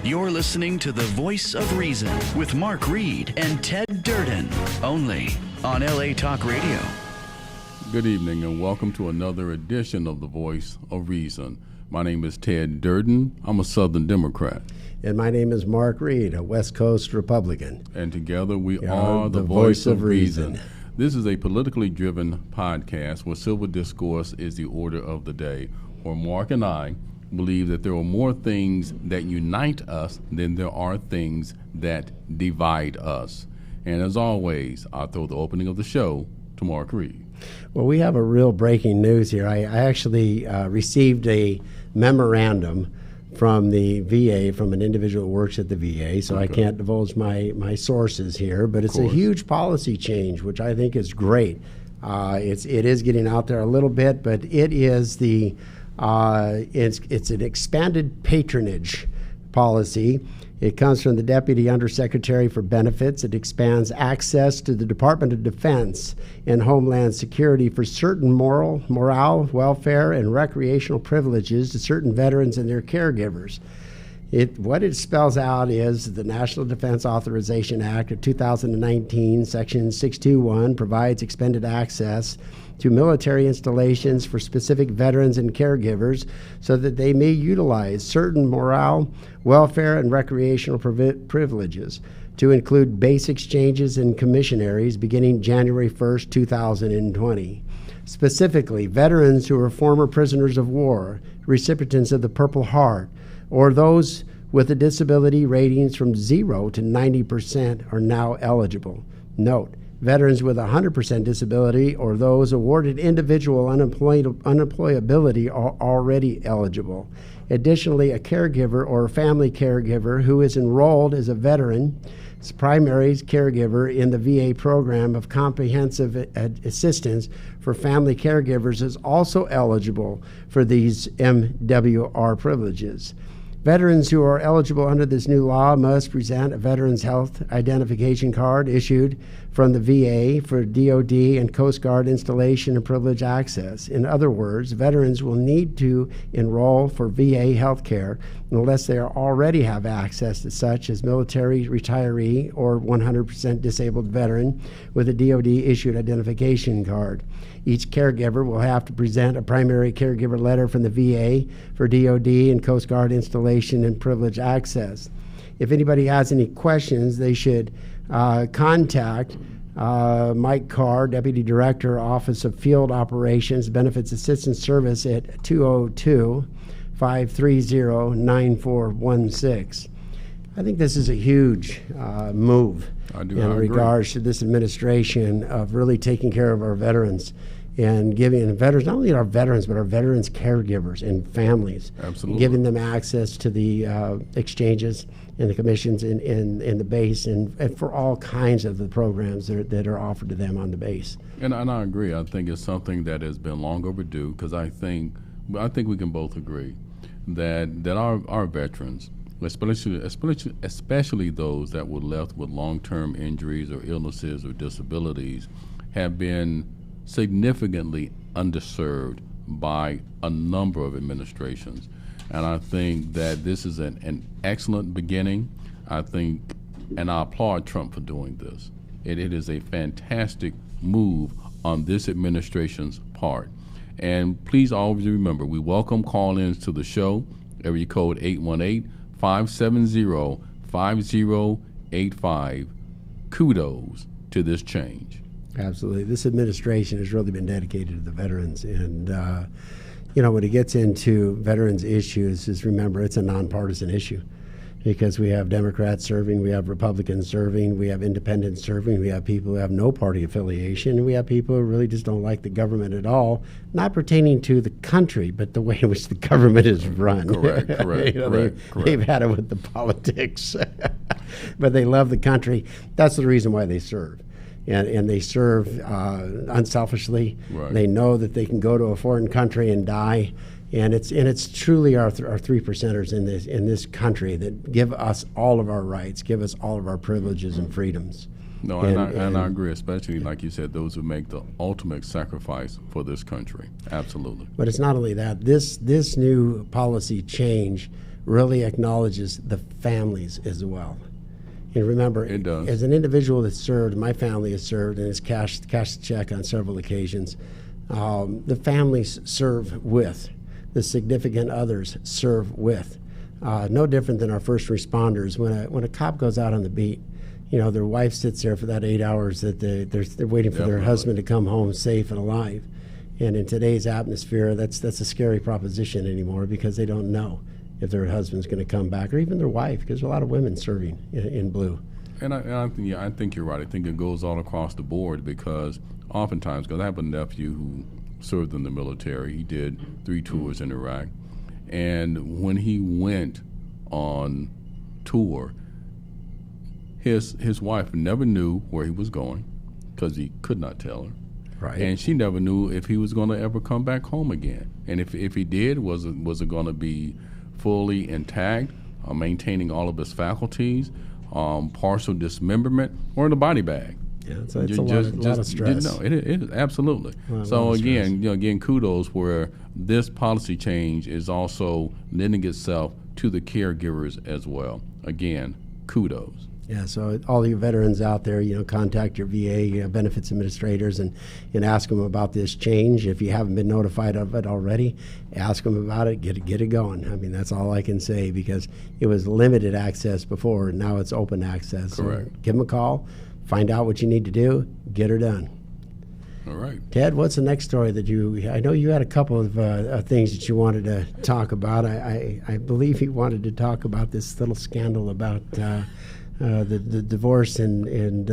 You're listening to The Voice of Reason with Mark Reed and Ted Durden, only on LA Talk Radio. Good evening and welcome to another edition of The Voice of Reason. My name is Ted Durden. I'm a Southern Democrat. And my name is Mark Reed, a West Coast Republican. And together we are The Voice of Reason. This is a politically driven podcast where civil discourse is the order of the day, where Mark and I believe that there are more things that unite us than there are things that divide us. And as always, I'll throw the opening of the show to Mark Reed. Well, we have a real breaking news here. I actually received a memorandum from the VA, from an individual who works at the VA, so okay. I can't divulge my sources here, but it's a huge policy change, which I think is great. It is getting out there a little bit, but it is it's an expanded patronage policy. It comes from the Deputy Undersecretary for Benefits. It expands access to the Department of Defense and Homeland Security for certain morale, welfare, and recreational privileges to certain veterans and their caregivers. What it spells out is the National Defense Authorization Act of 2019, Section 621, provides expanded access to military installations for specific veterans and caregivers so that they may utilize certain morale, welfare, and recreational privileges to include base exchanges and commissionaries beginning January 1st, 2020. Specifically, veterans who are former prisoners of war, recipients of the Purple Heart, or those with a disability ratings from 0 to 90% are now eligible. Note, veterans with 100% disability or those awarded individual unemployability are already eligible. Additionally, a caregiver or a family caregiver who is enrolled as a veteran's primary caregiver in the VA program of comprehensive assistance for family caregivers is also eligible for these MWR privileges. Veterans who are eligible under this new law must present a Veterans Health Identification Card issued from the VA for DoD and Coast Guard installation and privilege access. In other words, veterans will need to enroll for VA health care unless they already have access to such as military retiree or 100% disabled veteran with a DoD-issued identification card. Each caregiver will have to present a primary caregiver letter from the VA for DoD and Coast Guard installation and privilege access. If anybody has any questions, they should contact Mike Carr, Deputy Director, Office of Field Operations, Benefits Assistance Service at 202-530-9416. I think this is a huge move in regards to this administration of really taking care of our veterans and giving veterans, not only our veterans, but our veterans' caregivers and families. Absolutely. Giving them access to the exchanges and the commissions in the base and for all kinds of the programs that are offered to them on the base. And I agree. I think it's something that has been long overdue because I think we can both agree that our veterans, especially those that were left with long-term injuries or illnesses or disabilities, have been significantly underserved by a number of administrations. And I think that this is an excellent beginning. I applaud Trump for doing this. It is a fantastic move on this administration's part. And please always remember, we welcome call-ins to the show, area code 818-570-5085. Kudos to this change. Absolutely. This administration has really been dedicated to the veterans. And, when it gets into veterans issues, just remember it's a nonpartisan issue because we have Democrats serving, we have Republicans serving, we have independents serving, we have people who have no party affiliation, and we have people who really just don't like the government at all, not pertaining to the country, but the way in which the government is run. Correct. They've had it with the politics, but they love the country. That's the reason why they serve. And they serve unselfishly. Right. They know that they can go to a foreign country and die, and it's truly our 3%ers in this country that give us all of our rights, give us all of our privileges and freedoms. No, and I agree, especially like you said, those who make the ultimate sacrifice for this country. Absolutely. But it's not only that. This new policy change really acknowledges the families as well. And remember, It does. as an individual that's served, my family has served and has cashed the check on several occasions. The families serve with, the significant others serve with. No different than our first responders. When a cop goes out on the beat, their wife sits there for that 8 hours that they're waiting for their husband to come home safe and alive. And in today's atmosphere, that's a scary proposition anymore, because they don't know if their husband's going to come back, or even their wife, because there are a lot of women serving in blue. And I think you're right. I think it goes all across the board, because oftentimes, because I have a nephew who served in the military. He did 3 tours in Iraq. And when he went on tour, his wife never knew where he was going, because he could not tell her. Right. And she never knew if he was going to ever come back home again. And if he did, was it going to be fully intact, maintaining all of his faculties, partial dismemberment, or in a body bag? Yeah, it's a lot of stress. No, it is absolutely. So again, kudos where this policy change is also lending itself to the caregivers as well. Again, kudos. Yeah, so all you veterans out there, contact your VA benefits administrators and ask them about this change. If you haven't been notified of it already, ask them about it, get it going. I mean, that's all I can say, because it was limited access before, and now it's open access. Correct. So give them a call, find out what you need to do, get her done. All right. Ted, what's the next story that I know you had a couple of things that you wanted to talk about. I believe you wanted to talk about this little scandal about the divorce and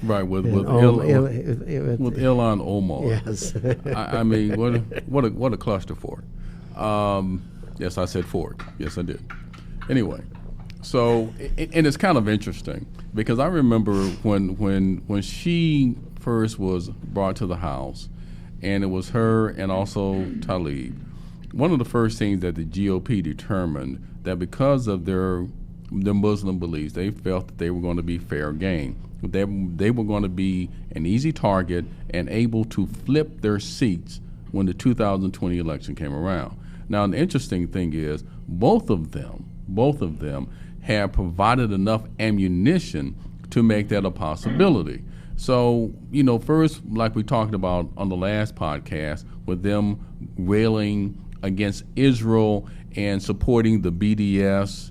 right with Ilhan Omar. Yes. I mean, what a cluster fork. Yes, I said fork. Yes, I did. Anyway, so and it's kind of interesting, because I remember when she first was brought to the house, and it was her and also Tlaib. One of the first things that the GOP determined, that because of their Muslim beliefs, they felt that they were going to be fair game. They were going to be an easy target and able to flip their seats when the 2020 election came around. Now, an interesting thing is both of them have provided enough ammunition to make that a possibility. So, first, like we talked about on the last podcast, with them railing against Israel and supporting the BDS.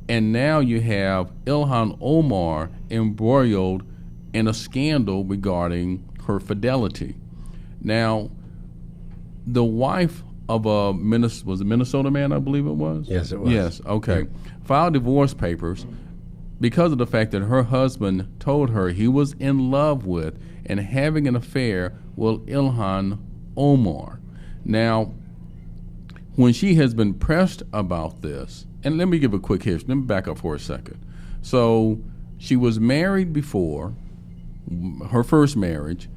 And now you have Ilhan Omar embroiled in a scandal regarding her fidelity. Now, the wife of a Minnesota man, I believe it was? Yes, it was. Yes, okay. Yeah. Filed divorce papers because of the fact that her husband told her he was in love with and having an affair with Ilhan Omar. Now, when she has been pressed about this, and let me give a quick history. Let me back up for a second. So she was married before, her first marriage.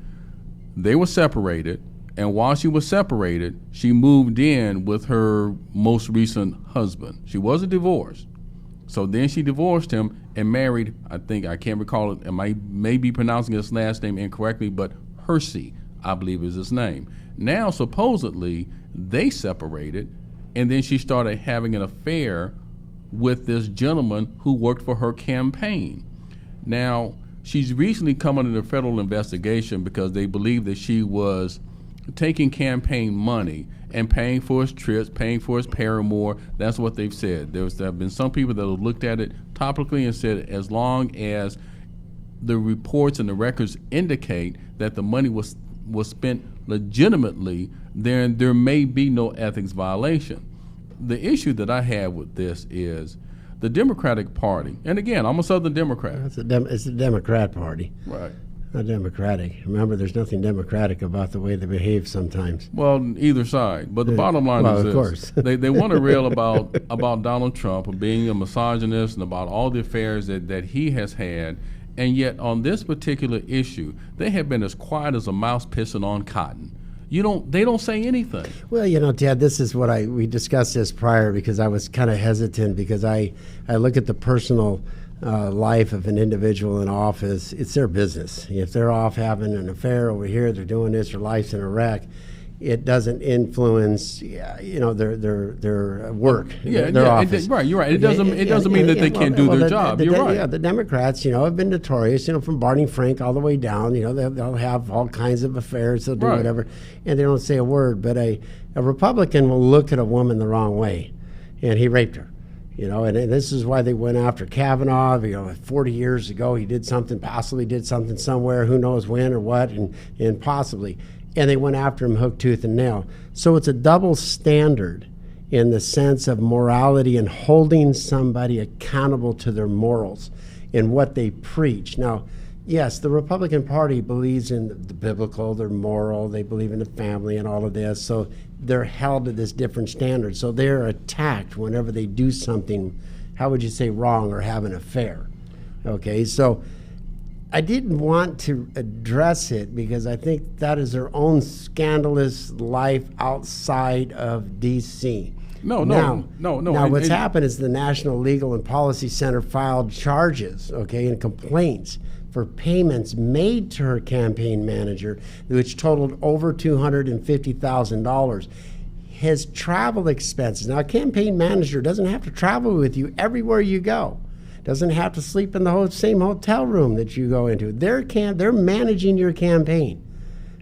They were separated, and while she was separated, she moved in with her most recent husband. She wasn't divorced. So then she divorced him and married, I can't recall it, I may be pronouncing his last name incorrectly, but Hersey, I believe is his name. Now, supposedly, they separated, and then she started having an affair with this gentleman who worked for her campaign. Now, she's recently come under the federal investigation because they believe that she was taking campaign money and paying for his trips, paying for his paramour. That's what they've said. There have been some people that have looked at it topically and said, as long as the reports and the records indicate that the money was spent legitimately, then there may be no ethics violation. The issue that I have with this is the Democratic Party, and again, I'm a Southern Democrat. It's a Democrat Party. Right. Not democratic. Remember, there's nothing democratic about the way they behave sometimes. Well, either side. But the bottom line is this. Of course. They want to rail about Donald Trump and being a misogynist and about all the affairs that he has had. And yet on this particular issue, they have been as quiet as a mouse pissing on cotton. They don't say anything. Well, Ted, this is what we discussed this prior, because I was kind of hesitant, because I look at the personal life of an individual in office. It's their business. If they're off having an affair over here, they're doing this, their life's in a wreck. it doesn't influence, their work, their office. Right, you're right. It doesn't mean that they can't do their job. You're right. Yeah, the Democrats, have been notorious, from Barney Frank all the way down. They'll have all kinds of affairs. They'll do whatever, and they don't say a word. But a Republican will look at a woman the wrong way, and he raped her. And this is why they went after Kavanaugh. 40 years ago, he possibly did something somewhere. Who knows when or what, and possibly. And they went after him hook, tooth, and nail. So it's a double standard in the sense of morality and holding somebody accountable to their morals and what they preach. Now, yes, the Republican Party believes in the biblical, they're moral, they believe in the family and all of this. So they're held to this different standard. So they're attacked whenever they do something, how would you say, wrong or have an affair. Okay, so I didn't want to address it because I think that is their own scandalous life outside of D.C. No. Now what's happened is the National Legal and Policy Center filed charges, and complaints for payments made to her campaign manager, which totaled over $250,000. His travel expenses. Now, a campaign manager doesn't have to travel with you everywhere you go. Doesn't have to sleep in the same hotel room that you go into. They're managing your campaign.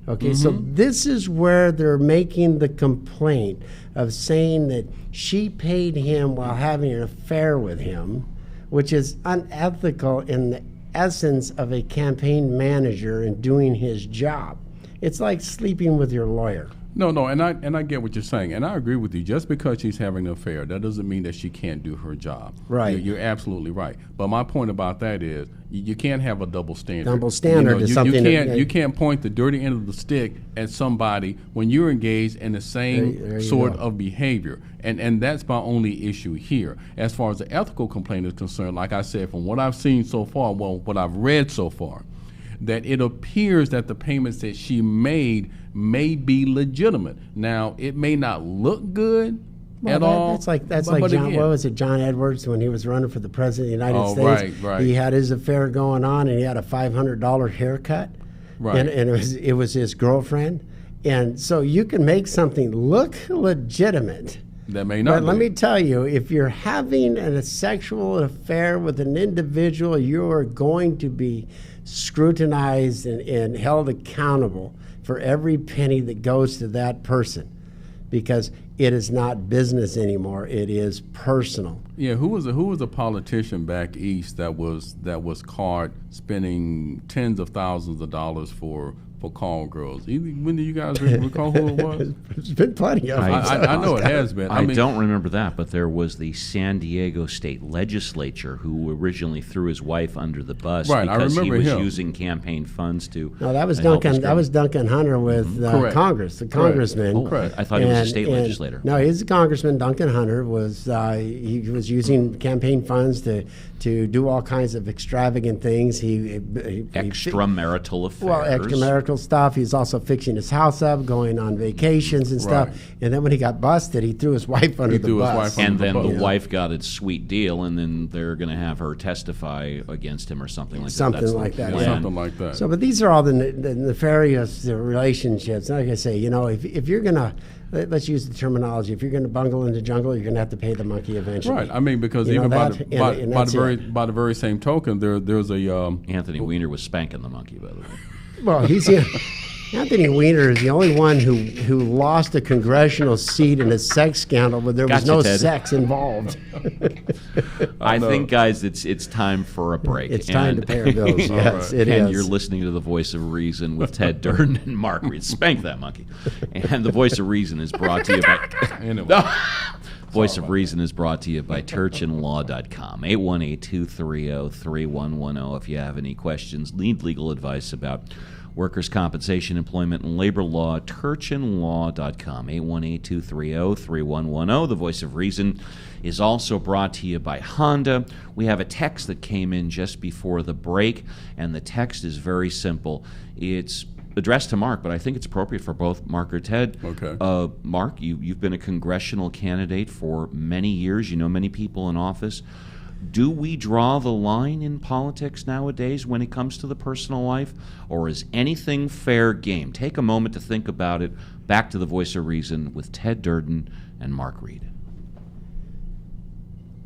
Okay, so this is where they're making the complaint of saying that she paid him while having an affair with him, which is unethical in the essence of a campaign manager and doing his job. It's like sleeping with your lawyer. No, and I get what you're saying, and I agree with you. Just because she's having an affair, that doesn't mean that she can't do her job. Right. You're absolutely right. But my point about that is you can't have a double standard. Double standard is something you can't point the dirty end of the stick at somebody when you're engaged in the same sort of behavior. And that's my only issue here. As far as the ethical complaint is concerned, like I said, from what I've seen so far, what I've read so far, that it appears that the payments that she made may be legitimate. Now, it may not look good at all. That's like John, what was it, John Edwards, when he was running for the president of the United States? Right. He had his affair going on, and he had a $500 haircut, and it was his girlfriend. And so you can make something look legitimate. That may not. But let me tell you, if you're having a sexual affair with an individual, you are going to be scrutinized and held accountable for every penny that goes to that person, because it is not business anymore. It is personal. Yeah, who was a politician back east that was caught spending tens of thousands of dollars for call girls? When do you guys recall who it was? There's been plenty of them. I know it has been. I don't remember that, but there was the San Diego State Legislature who originally threw his wife under the bus because he was using campaign funds to. No, that was Duncan. That was Duncan Hunter with Congress, the congressman. Oh, I thought he was a state legislator. No, he's a congressman. Duncan Hunter was he was using campaign funds to do all kinds of extravagant things. He extramarital affairs. Well, extramarital stuff. He's also fixing his house up, going on vacations and stuff. And then when he got busted, he threw his wife under the bus. And then the wife got a sweet deal, and then they're going to have her testify against him or something like that. Something like that. So, but these are all the nefarious relationships. Like I say, if you're going to, let's use the terminology, if you're going to bungle in the jungle, you're going to have to pay the monkey eventually. Right. I mean, because even by the very same token, there's a Anthony Weiner was spanking the monkey, by the way. Well, Anthony Weiner is the only one who lost a congressional seat in a sex scandal where there was no sex involved. I think, guys, it's time for a break. It's time to pay our bills. Yes, it is. And you're listening to The Voice of Reason with Ted Durden and Mark Reed. Spank that monkey. And The Voice of Reason is brought to you by... Voice of Reason is brought to you by churchandlaw.com. 818-230-3110 if you have any questions, need legal advice about workers' compensation, employment, and labor law. churchandlaw.com. 818-230-3110. The Voice of Reason is also brought to you by Honda. We have a text that came in just before the break, and the text is very simple. It's addressed to Mark, but I think it's appropriate for both Mark or Ted. Okay. Mark, you've been a congressional candidate for many years. You know many people in office. Do we draw the line in politics nowadays when it comes to the personal life, or is anything fair game? Take a moment to think about it. Back to the Voice of Reason with Ted Durden and Mark Reed.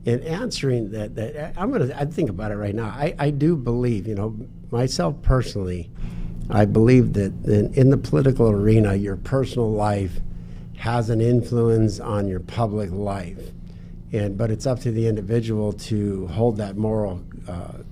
In answering that I think about it right now. I do believe, myself personally, I believe that in the political arena, your personal life has an influence on your public life. But it's up to the individual to hold that moral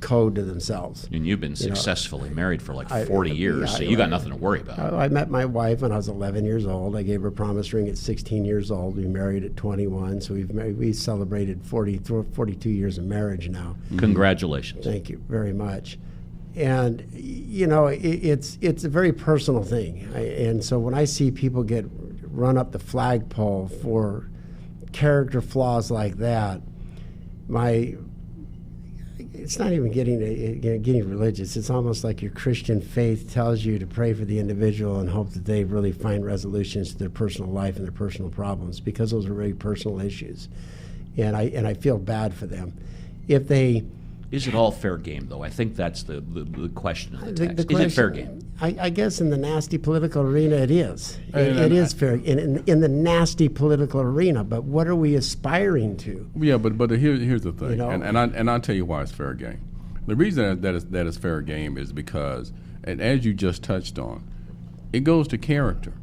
code to themselves. And you've been successfully married for like 40 years, so you got nothing to worry about. I met my wife when I was 11 years old. I gave her a promise ring at 16 years old. We married at 21, so we celebrated 42 years of marriage now. Congratulations. Thank you very much. And it's a very personal thing. And so when I see people get run up the flagpole for character flaws like that, it's not even getting religious. It's almost like your Christian faith tells you to pray for the individual and hope that they really find resolutions to their personal life and their personal problems, because those are very personal issues. And I feel bad for them. If they Is it all fair game, though? I think that's the question of the text. Is it fair game? I guess in the nasty political arena, it is. It is fair in the nasty political arena. But what are we aspiring to? Yeah, but here's the thing, and I'll tell you why it's fair game. The reason that it's fair game is because, and as you just touched on, it goes to character.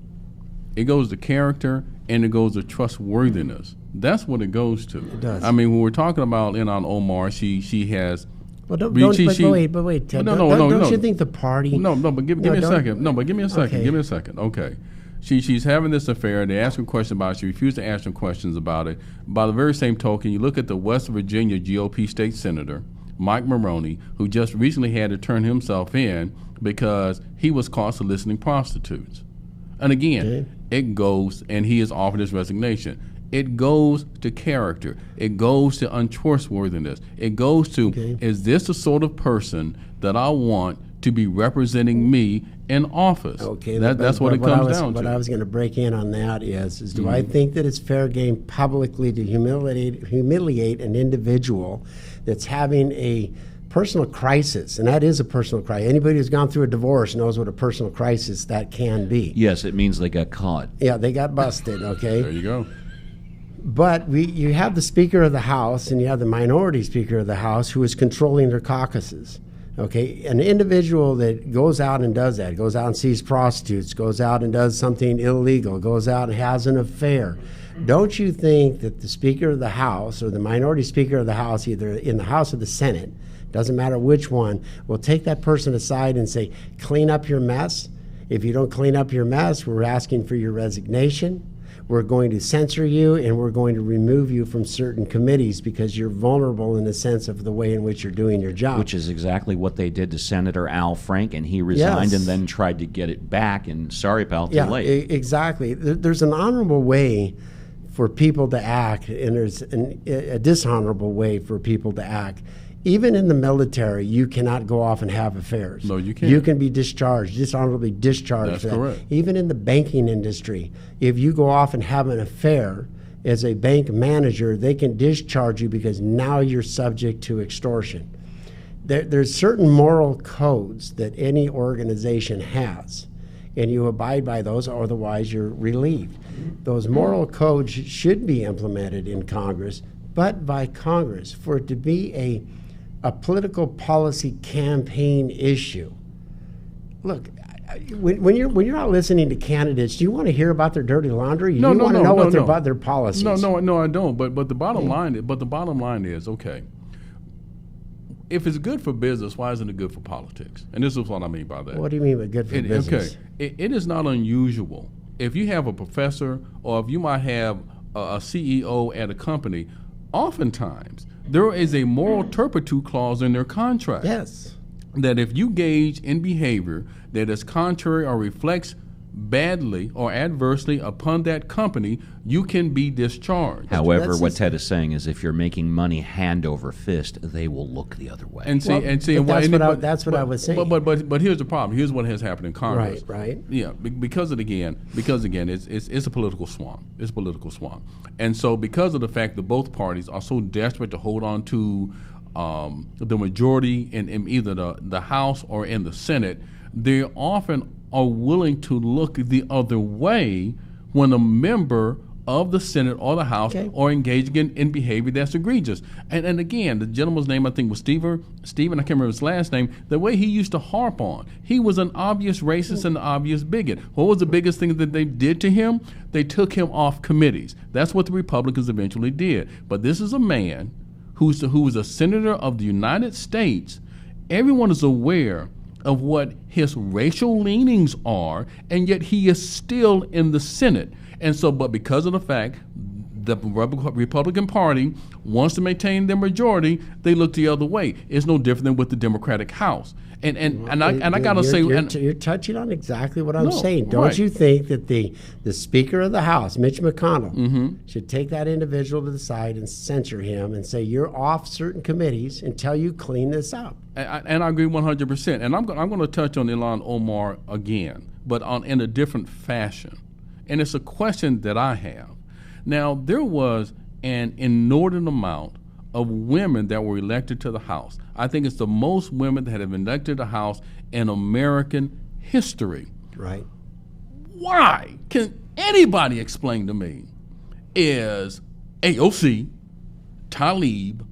It goes to character, and it goes to trustworthiness. That's what it goes to. It does. I mean, when we're talking about on Omar, she has. Well, wait, Ted. Don't you think the party? No, but give me a second. No, but give me a second. Okay. Give me a second. Okay. She's having this affair. They ask her questions about it. She refused to ask them questions about it. By the very same token, you look at the West Virginia GOP state senator, Mike Maroney, who just recently had to turn himself in because he was caught soliciting prostitutes. And again, it goes, and he has offered his resignation. It goes to character. It goes to untrustworthiness. It goes to, is this the sort of person that I want to be representing me in office? Okay, that's what it comes down to. What I was going to break in on that is do I think that it's fair game publicly to humiliate an individual that's having a personal crisis? And that is a personal crisis. Anybody who's gone through a divorce knows what a personal crisis that can be. Yes, it means they got caught. Yeah, they got busted, okay? There you go. But you have the Speaker of the House and you have the minority Speaker of the House who is controlling their caucuses. Okay, an individual that goes out and does that, goes out and sees prostitutes, goes out and does something illegal, goes out and has an affair. Don't you think that the Speaker of the House or the minority Speaker of the House, either in the House or the Senate, doesn't matter which one, will take that person aside and say, clean up your mess? If you don't clean up your mess, we're asking for your resignation. We're going to censor you, and we're going to remove you from certain committees because you're vulnerable in the sense of the way in which you're doing your job. Which is exactly what they did to Senator Al Frank, and he resigned and then tried to get it back, and sorry, pal, too late. Exactly. There's an honorable way for people to act, and there's a dishonorable way for people to act. Even in the military, you cannot go off and have affairs. No, you can't. You can be discharged, dishonorably discharged. That's correct. Even in the banking industry, if you go off and have an affair as a bank manager, they can discharge you because now you're subject to extortion. There's certain moral codes that any organization has, and you abide by those, otherwise you're relieved. Those moral codes should be implemented in Congress, but by Congress. For it to be a political policy campaign issue. Look, when you're out listening to candidates, do you want to hear about their dirty laundry? You want to know about their policies. No, I don't. But the bottom line is, okay, if it's good for business, why isn't it good for politics? And this is what I mean by that. What do you mean by good for business? Okay, it is not unusual if you have a professor or if you might have a CEO at a company. Oftentimes, there is a moral turpitude clause in their contract. Yes. That if you gauge in behavior that is contrary or reflects badly or adversely upon that company, you can be discharged. However, what Ted is saying is if you're making money hand over fist, they will look the other way. And That's what I was saying. But here's the problem. Here's what has happened in Congress. Right. Yeah, because again, it's a political swamp. It's a political swamp, and so because of the fact that both parties are so desperate to hold on to the majority in either the House or in the Senate, they often are willing to look the other way when a member of the Senate or the House are engaging in behavior that's egregious. And again, the gentleman's name I think was Stephen, I can't remember his last name, the way he used to harp on. He was an obvious racist and an obvious bigot. What was the biggest thing that they did to him? They took him off committees. That's what the Republicans eventually did. But this is a man who was a senator of the United States. Everyone is aware of what his racial leanings are, and yet he is still in the Senate. And so, but because of the fact the Republican Party wants to maintain their majority, they look the other way. It's no different than with the Democratic House. I gotta say, you're touching on exactly what I'm saying. Don't you think that the Speaker of the House, Mitch McConnell, should take that individual to the side and censure him and say you're off certain committees until you clean this up? And I agree 100%. And I'm going to touch on Ilhan Omar again, but in a different fashion. And it's a question that I have. Now, there was an inordinate amount of women that were elected to the House. I think it's the most women that have been elected to the House in American history. Right. Why? Can anybody explain to me is AOC, Tlaib,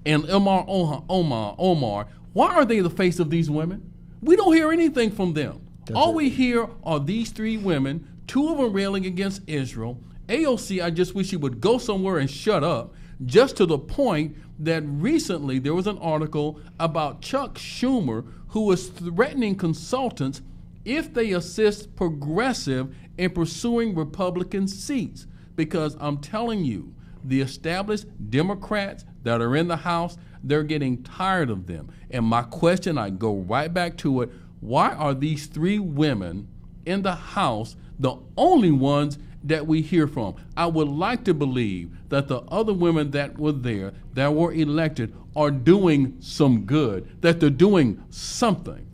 and Omar, why are they the face of these women? We don't hear anything from them. All we hear are these three women, two of them railing against Israel. AOC, I just wish she would go somewhere and shut up, just to the point that recently there was an article about Chuck Schumer who was threatening consultants if they assist progressive in pursuing Republican seats. Because I'm telling you, the established Democrats that are in the House, they're getting tired of them. And my question, I go right back to it, why are these three women in the House the only ones that we hear from? I would like to believe that the other women that were there, that were elected, are doing some good, that they're doing something.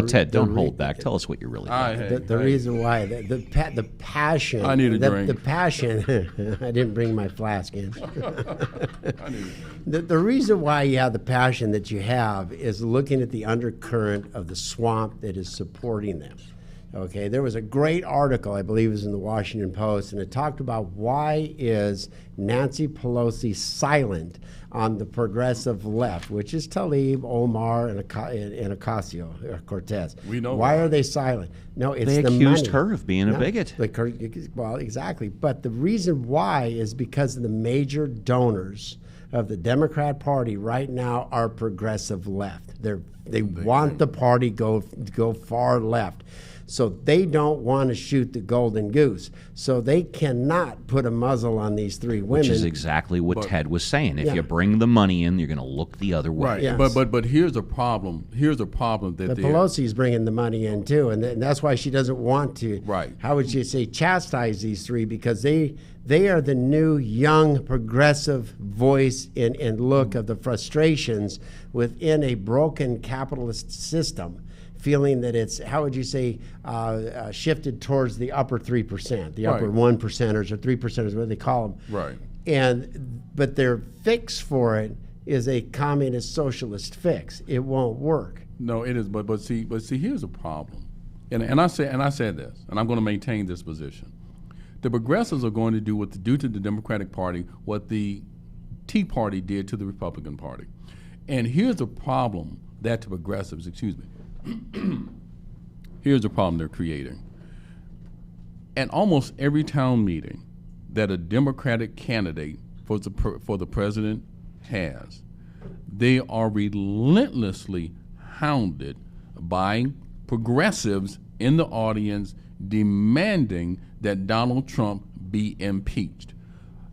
Ted, don't hold back. Tell us what you really think. The reason why, the passion. I need a drink. The passion. I didn't bring my flask in. The reason why you have the passion that you have is looking at the undercurrent of the swamp that is supporting them. Okay, there was a great article, I believe it was in the Washington Post, and it talked about why is Nancy Pelosi silent on the progressive left, which is Tlaib, Omar, and Ocasio-Cortez. We know why are they silent? No, it's they the accused money. her of being a bigot. Well, exactly. But the reason why is because of the major donors of the Democrat Party right now are progressive left. They want the party to go far left. So they don't want to shoot the golden goose. So they cannot put a muzzle on these three women. Which is exactly what Ted was saying. If you bring the money in, you're going to look the other way. Right. Yes. But here's the problem. Here's the problem that Pelosi's bringing the money in too, and that's why she doesn't want to. Right. How would you say chastise these three, because they are the new young progressive voice and look of the frustrations within a broken capitalist system, feeling that it's, how would you say, shifted towards the upper 3%, the upper 1%ers or 3%ers, what they call them. Right. But their fix for it is a communist socialist fix. It won't work. No, it is. But see, here's a problem, and I said this, and I'm going to maintain this position. The progressives are going to do to the Democratic Party what the Tea Party did to the Republican Party, and here's the problem that the progressives, here's the problem they're creating. At almost every town meeting that a Democratic candidate for the president has, they are relentlessly hounded by progressives in the audience demanding that Donald Trump be impeached.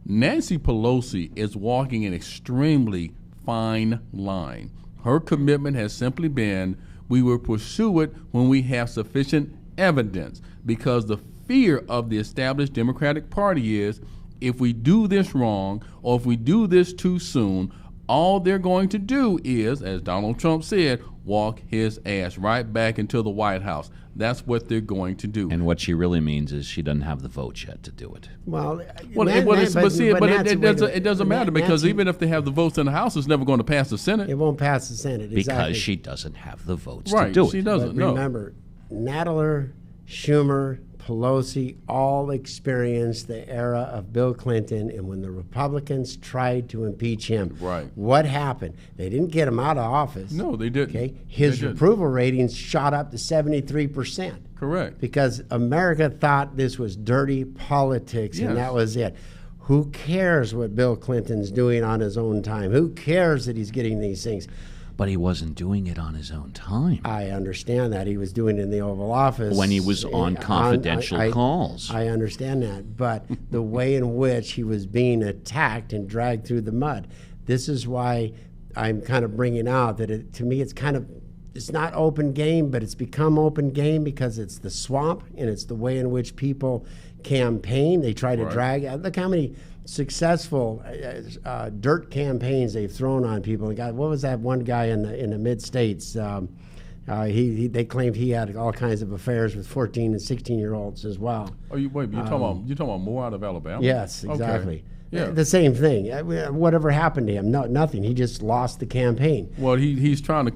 Nancy Pelosi is walking an extremely fine line. Her commitment has simply been, we will pursue it when we have sufficient evidence, because the fear of the established Democratic Party is if we do this wrong or if we do this too soon, all they're going to do is, as Donald Trump said, walk his ass right back into the White House. That's what they're going to do. And what she really means is she doesn't have the votes yet to do it. It doesn't matter, because even if they have the votes in the House, it's never going to pass the Senate. It won't pass the Senate. Exactly. Because she doesn't have the votes Right, to do she it. doesn't. But remember, Nadler, Schumer, Pelosi all experienced the era of Bill Clinton, and when the Republicans tried to impeach him, Right. what happened? They didn't get him out of office. No, they didn't. Okay, his They didn't. approval ratings shot up to 73%. Correct. Because America thought this was dirty politics, Yes. and that was it. Who cares what Bill Clinton's doing on his own time? Who cares that he's getting these things? But he wasn't doing it on his own time. I understand that. He was doing it in the Oval Office. When he was on confidential calls. I understand that. But the way in which he was being attacked and dragged through the mud, this is why I'm kind of bringing out that to me it's not open game, but it's become open game because it's the swamp and it's the way in which people campaign. They try to drag. Look how many successful dirt campaigns they've thrown on people. And God, what was that one guy in the mid states? They claimed he had all kinds of affairs with 14 and 16-year-olds as well. Oh, you're talking about Moore out of Alabama? Yes, exactly. Okay. Yeah. The same thing. Whatever happened to him? No, nothing. He just lost the campaign. Well, he's trying to.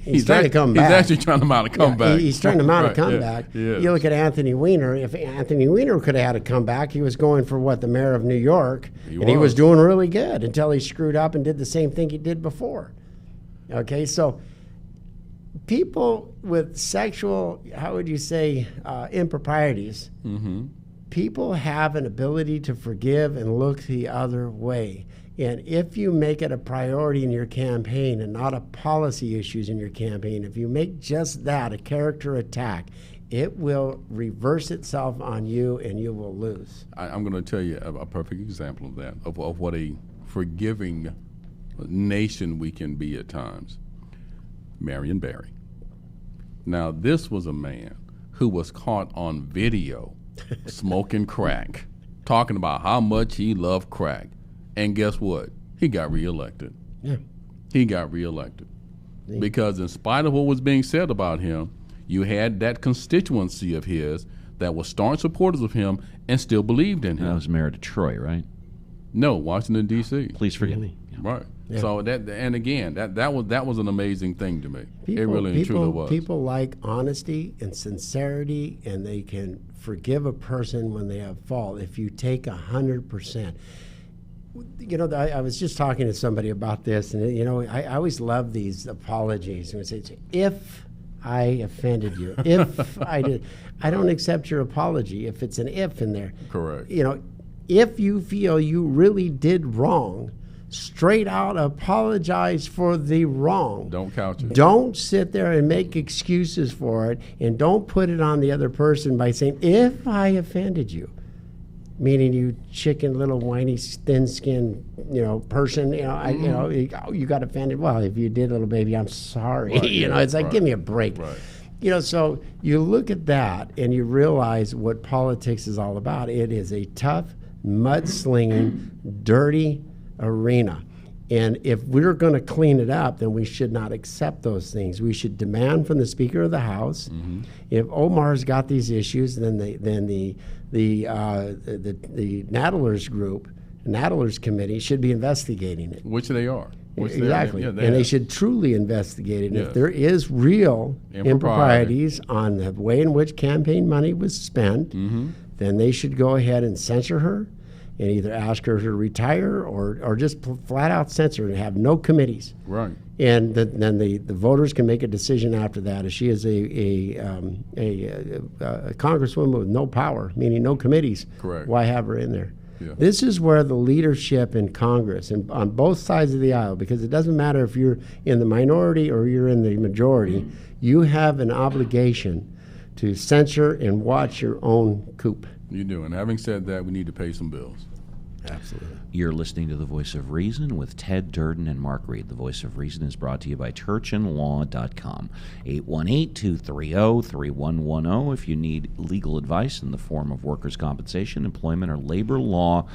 He's trying to come back. He's actually trying to mount a comeback. He's trying to mount a comeback. Yeah. You look at Anthony Weiner. If Anthony Weiner could have had a comeback, he was going for the mayor of New York, he was doing really good until he screwed up and did the same thing he did before. Okay, so people with sexual, how would you say, improprieties, people have an ability to forgive and look the other way. And if you make it a priority in your campaign and not a policy issues in your campaign, if you make just that a character attack, it will reverse itself on you and you will lose. I'm going to tell you a perfect example of that, of what a forgiving nation we can be at times. Marion Barry. Now, this was a man who was caught on video smoking crack, talking about how much he loved crack. And guess what? He got reelected. Yeah. He got reelected. Because in spite of what was being said about him, you had that constituency of his that was staunch supporters of him and still believed in him. That was mayor of Detroit, right? No, Washington, D.C. Please forgive me. Yeah. Right. Yeah. So that was an amazing thing to me. It really and truly was. People like honesty and sincerity, and they can forgive a person when they have fault. If you take 100%. You know, I was just talking to somebody about this, and, you know, I always love these apologies. And say, if I offended you, if I did, I don't accept your apology if it's an if in there. Correct. You know, if you feel you really did wrong, straight out apologize for the wrong. Don't couch it. Don't sit there and make excuses for it, and don't put it on the other person by saying, if I offended you. Meaning you chicken, little whiny, thin-skinned, person. You got offended. Well, if you did, little baby, I'm sorry. Right, It's like, give me a break. Right. So you look at that and you realize what politics is all about. It is a tough, mudslinging, dirty arena. And if we're going to clean it up, then we should not accept those things. We should demand from the Speaker of the House. If Omar's got these issues, then the Nadler's group, Nadler's committee, should be investigating it. Which they are. Exactly. Yeah, they should truly investigate it. And if there is real improprieties on the way in which campaign money was spent, then they should go ahead and censure her and either ask her to retire or just flat out censor her and have no committees. Right. And then the voters can make a decision after that. If she is a congresswoman with no power, meaning no committees, correct, why have her in there? Yeah. This is where the leadership in Congress and on both sides of the aisle, because it doesn't matter if you're in the minority or you're in the majority, you have an obligation to censor and watch your own coop. You do. And having said that, we need to pay some bills. Absolutely. You're listening to The Voice of Reason with Ted Durden and Mark Reed. The Voice of Reason is brought to you by churchandlaw.com. 818-230-3110 if you need legal advice in the form of workers' compensation, employment, or labor law.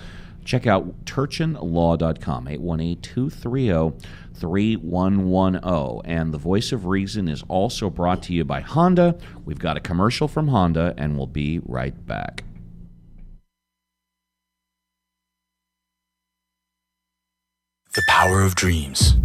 Check out churchandlaw.com, 818-230-3110. And The Voice of Reason is also brought to you by Honda. We've got a commercial from Honda, and we'll be right back. The power of dreams.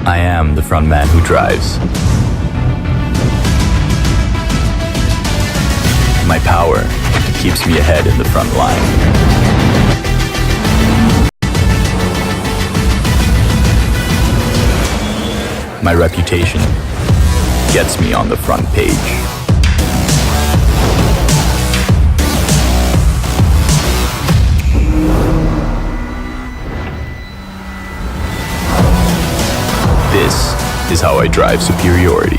I am the front man who drives. My power keeps me ahead in the front line. My reputation gets me on the front page. This is how I drive superiority.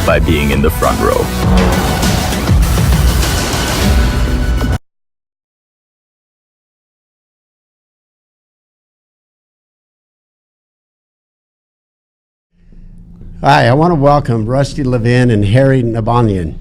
By being in the front row. Hi, I want to welcome Rusty Levin and Harry Nabanian,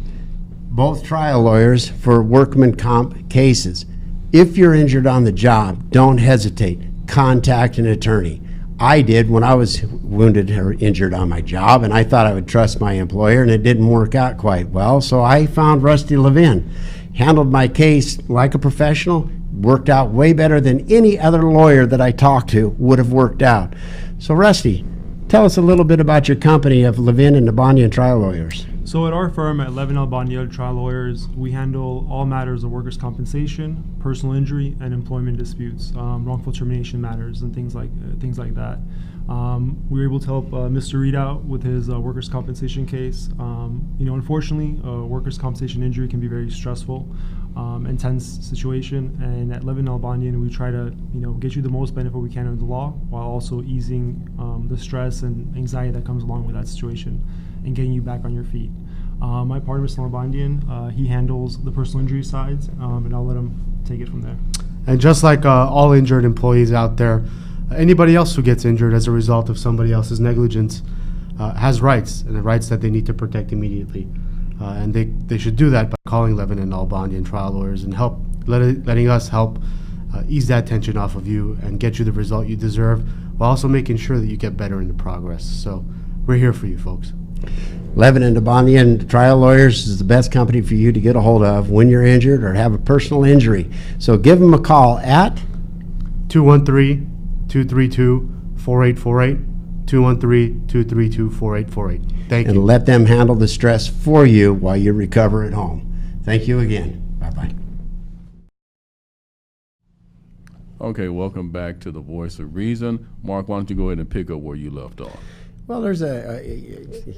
both trial lawyers for workman comp cases. If you're injured on the job, don't hesitate. Contact an attorney. I did when I was wounded or injured on my job, and I thought I would trust my employer, and it didn't work out quite well, so I found Rusty Levin. Handled my case like a professional, worked out way better than any other lawyer that I talked to would have worked out. So Rusty, tell us a little bit about your company of Levin and Nabanian Trial Lawyers. So at our firm at Levin Albania Trial Lawyers, we handle all matters of workers' compensation, personal injury, and employment disputes, wrongful termination matters, and things like that. We were able to help Mr. Reed out with his workers' compensation case. Unfortunately, workers' compensation injury can be very stressful, intense situation. And at Levin Albanian, we try to get you the most benefit we can under the law, while also easing the stress and anxiety that comes along with that situation, and getting you back on your feet. My partner, Mr. Albanian, he handles the personal injury sides, and I'll let him take it from there. And just like all injured employees out there, anybody else who gets injured as a result of somebody else's negligence has rights, and the rights that they need to protect immediately. And they should do that by calling Levin and Albanian Trial Lawyers and letting us help ease that tension off of you and get you the result you deserve, while also making sure that you get better in the progress. So we're here for you, folks. Levin and Nabanian Trial Lawyers is the best company for you to get a hold of when you're injured or have a personal injury. So give them a call at 213-232-4848, 213-232-4848. Thank and you. let them handle the stress for you while you recover at home. Thank you again. Bye-bye. Okay, welcome back to The Voice of Reason. Mark, why don't you go ahead and pick up where you left off? Well, there's I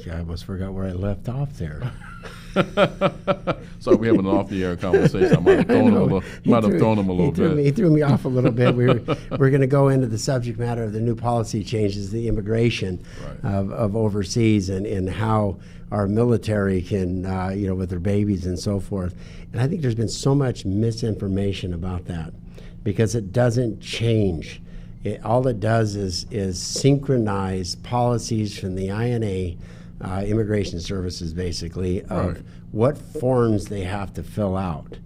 almost forgot where I left off there. So we have an off-the-air conversation. I might have thrown him a little bit. He threw me off a little bit. We're going to go into the subject matter of the new policy changes, the immigration of overseas, and how our military can, with their babies and so forth. And I think there's been so much misinformation about that because it doesn't change. All it does is synchronize policies from the INA, Immigration Services, basically, of what forms they have to fill out.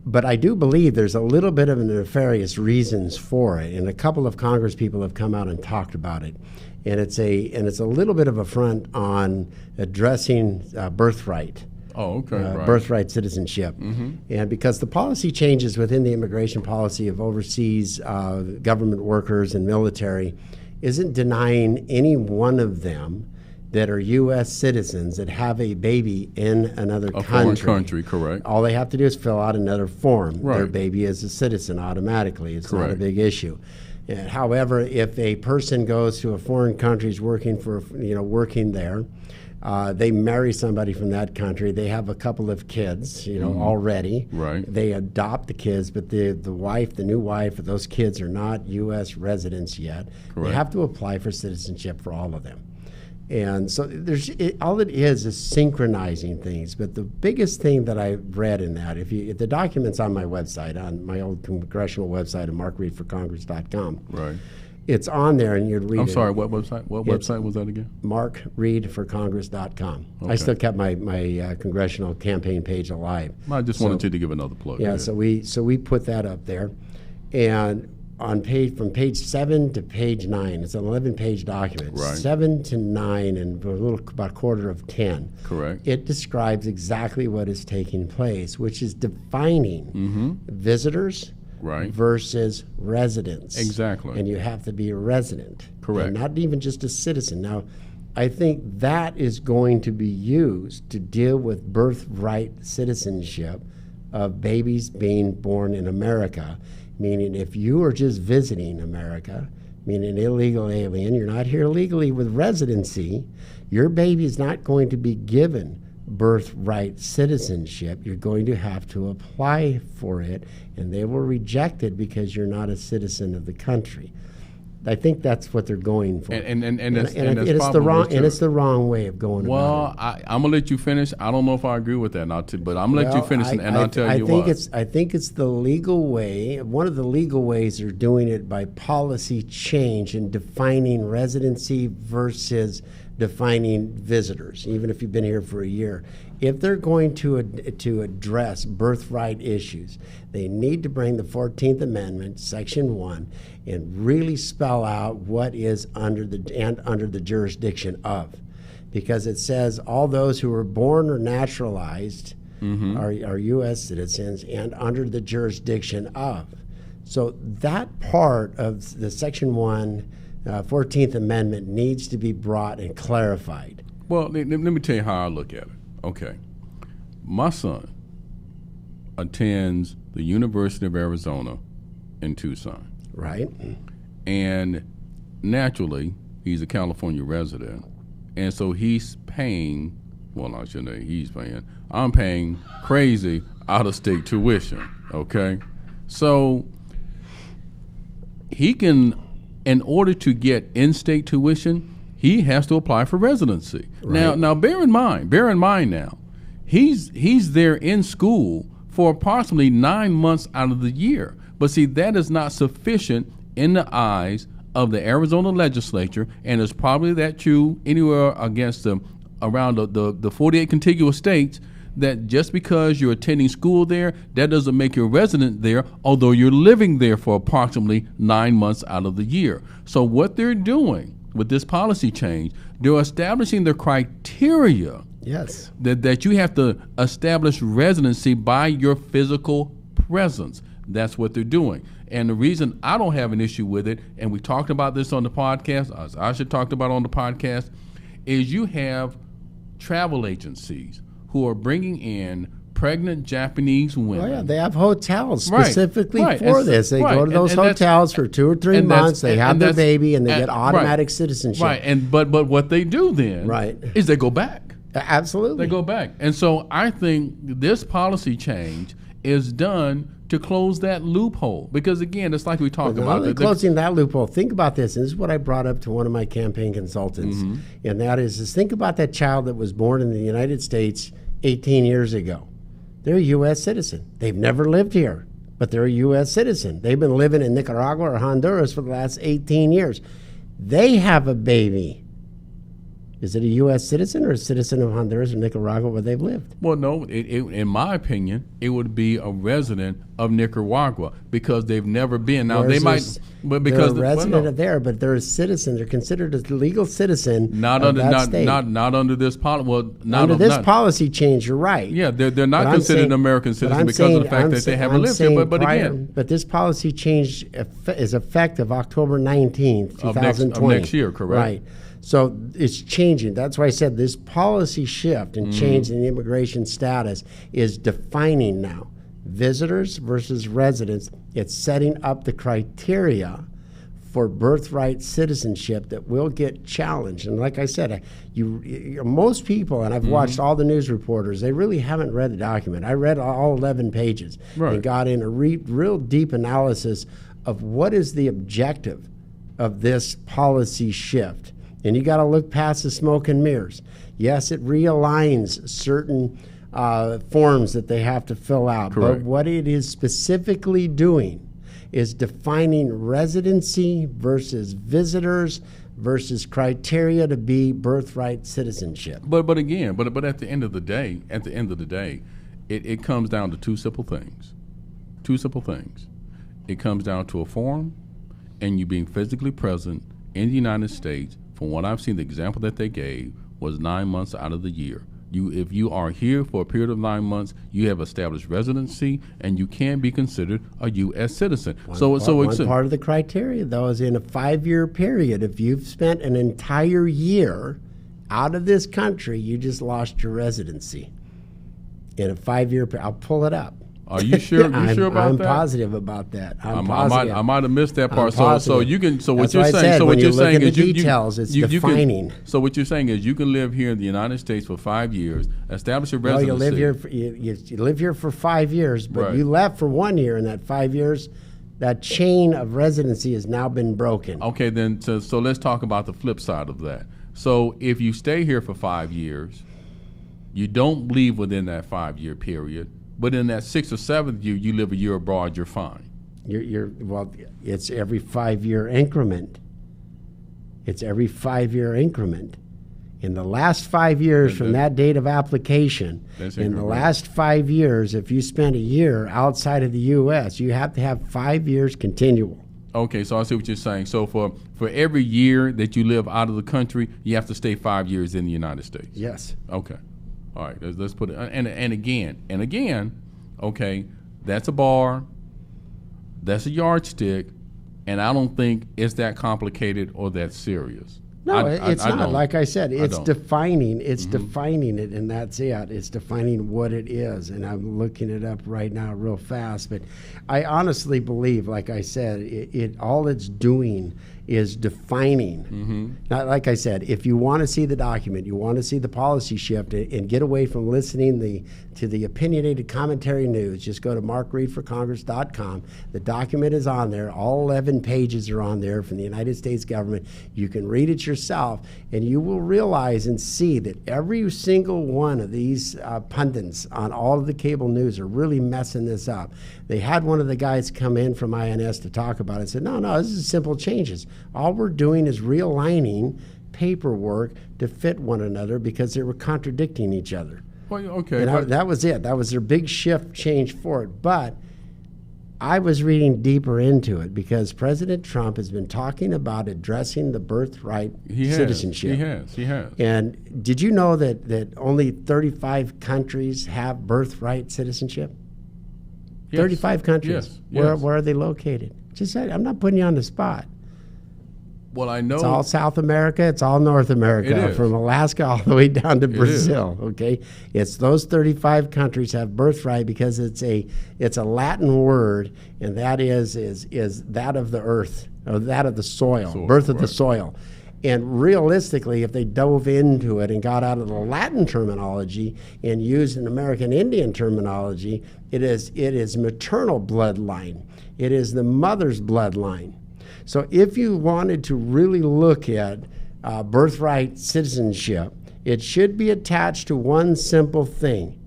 But I do believe there's a little bit of nefarious reasons for it, and a couple of Congress people have come out and talked about it. And it's a little bit of a front on addressing birthright. Oh, okay. Right. Birthright citizenship. And because the policy changes within the immigration policy of overseas government workers and military isn't denying any one of them that are U.S. citizens that have a baby in another country. Foreign country, correct. All they have to do is fill out another form. Right. Their baby is a citizen automatically. It's not a Correct. big issue. However, if a person goes to a foreign country, is working there, They marry somebody from that country. They have a couple of kids, already. Right. They adopt the kids, but the new wife, those kids are not U.S. residents yet. Correct. They have to apply for citizenship for all of them. And so all it is synchronizing things. But the biggest thing that I read in that, if the document's on my website, on my old congressional website at markreedforcongress.com. Right. It's on there, and you'd read it. I'm sorry, what website? What website was that again? markreedforcongress.com. I Okay. still kept my congressional campaign page alive. I just wanted you to give another plug. Yeah, there. so we put that up there, and from page 7 to page 9, it's an 11-page document. Right. 7 to 9, and about a quarter of 10. Correct. It describes exactly what is taking place, which is defining visitors. Right. Versus residents. Exactly. And you have to be a resident. Correct. And not even just a citizen. Now, I think that is going to be used to deal with birthright citizenship of babies being born in America. Meaning, if you are just visiting America, meaning an illegal alien, you're not here legally with residency, your baby is not going to be given birthright citizenship. You're going to have to apply for it, and they will reject it because you're not a citizen of the country. I think that's what they're going for. And it's the probably wrong way of going about Well, I'm gonna let you finish. I don't know if I agree with that, but I'm gonna let you finish, and I'll tell you why. I think it's the legal way. One of the legal ways they're doing it by policy change and defining residency versus defining visitors, even if you've been here for a year. If they're going to address birthright issues, they need to bring the 14th Amendment, Section 1, and really spell out what is under the jurisdiction of. Because it says all those who were born or naturalized are U.S. citizens and under the jurisdiction of. So that part of the Section 1 14th Amendment needs to be brought and clarified. Well, let me tell you how I look at it. Okay. My son attends the University of Arizona in Tucson. Right. And naturally, he's a California resident. And so he's paying, well, I shouldn't say he's paying, I'm paying crazy out-of-state tuition, okay? So he can, in order to get in-state tuition, he has to apply for residency. Right. Now, bear in mind now, he's there in school for approximately 9 months out of the year. But see, that is not sufficient in the eyes of the Arizona legislature, and it's probably that true anywhere against around the 48 contiguous states, that just because you're attending school there, that doesn't make you a resident there, although you're living there for approximately 9 months out of the year. So what they're doing with this policy change, they're establishing the criteria yes. that you have to establish residency by your physical presence. That's what they're doing. And the reason I don't have an issue with it, and we talked about this on the podcast, as Asha talked about on the podcast, is you have travel agencies who are bringing in pregnant Japanese women. Oh yeah, they have hotels specifically for this. They right. go to those hotels for 2 or 3 months. They have their baby, and they get automatic citizenship. Right, and but what they do then is they go back. Absolutely, they go back. And so I think this policy change is done to close that loophole, because again, it's like we talked about. Not closing that loophole. Think about this, and this is what I brought up to one of my campaign consultants, and that is think about that child that was born in the United States 18 years ago. They're a U.S. citizen. They've never lived here, but they're a U.S. citizen. They've been living in Nicaragua or Honduras for the last 18 years. They have a baby. Is it a U.S. citizen or a citizen of Honduras or Nicaragua where they've lived? Well, no. In my opinion, it would be a resident of Nicaragua, because they've never been. Now they might, but because they're a resident of there, but they're a citizen. They're considered a legal citizen. Not under this policy. Well, under this policy change, you're right. Yeah, they're not considered an American citizen because of the fact that they haven't lived here. But again, but this policy change is effective October 19th, 2020 of next year, correct? Right. So it's changing. That's why I said this policy shift and change in the immigration status is defining now visitors versus residents. It's setting up the criteria for birthright citizenship that will get challenged. And like I said, most people, and I've watched all the news reporters, they really haven't read the document. I read all 11 pages and got in a real deep analysis of what is the objective of this policy shift. And you got to look past the smoke and mirrors. Yes, it realigns certain forms that they have to fill out. Correct. But what it is specifically doing is defining residency versus visitors versus criteria to be birthright citizenship. But again, at the end of the day, it comes down to two simple things. It comes down to a form and you being physically present in the United States. From what I've seen, the example that they gave was 9 months out of the year. If you are here for a period of 9 months, you have established residency, and you can be considered a U.S. citizen. One part of the criteria, though, is in a 5-year period. If you've spent an entire year out of this country, you just lost your residency. In a 5-year period, I'll pull it up. Are you sure? Sure about I'm that? positive about that. I might have missed that part. So you can. So what That's you're I saying. said, So when what you you're look saying at the is you details, it's you defining. So what you're saying is you can live here in the United States for 5 years, establish a residency. You live here. You live here for 5 years, but Right. you left for 1 year. In that 5 years, that chain of residency has now been broken. Okay, then. So let's talk about the flip side of that. So if you stay here for 5 years, you don't leave within that 5-year period. But in that 6th or 7th year, you live a year abroad, you're fine. Well, it's every 5-year increment. It's every 5-year increment. In the last 5 years from that date of application, in the last 5 years, if you spent a year outside of the U.S., you have to have 5 years continual. Okay, so I see what you're saying. So for every year that you live out of the country, you have to stay 5 years in the United States. Yes. Okay. All right, let's put it, and again, okay, that's a bar, that's a yardstick, and I don't think it's that complicated or that serious. No, it's not. don't. Like I said, it's don't. defining. It's defining it, and that's it. It's defining what it is, and I'm looking it up right now real fast. But I honestly believe, like I said, it all it's doing is defining. Not like I said, if you want to see the document, you want to see the policy shift, and get away from listening to the opinionated commentary news, just go to markreedforcongress.com. The document is on there. All 11 pages are on there from the United States government. You can read it yourself, and you will realize and see that every single one of these pundits on all of the cable news are really messing this up. They had one of the guys come in from INS to talk about it and said, no, this is simple changes. All we're doing is realigning paperwork to fit one another because they were contradicting each other. Well, okay. And that was it. That was their big shift change for it. But I was reading deeper into it because President Trump has been talking about addressing the birthright citizenship. He has. And did you know that only 35 countries have birthright citizenship? Yes. 35 countries. Yes. Where are they located? Just said, I'm not putting you on the spot. Well, I know It's all South America. It's all North America, It is. from Alaska all the way down to Brazil. Okay, it's those 35 countries have birthright because it's a Latin word, and that is that of the earth or that of the soil, birth of the soil. And realistically, if they dove into it and got out of the Latin terminology and used an American Indian terminology, it is maternal bloodline. It is the mother's bloodline. So if you wanted to really look at birthright citizenship, it should be attached to one simple thing.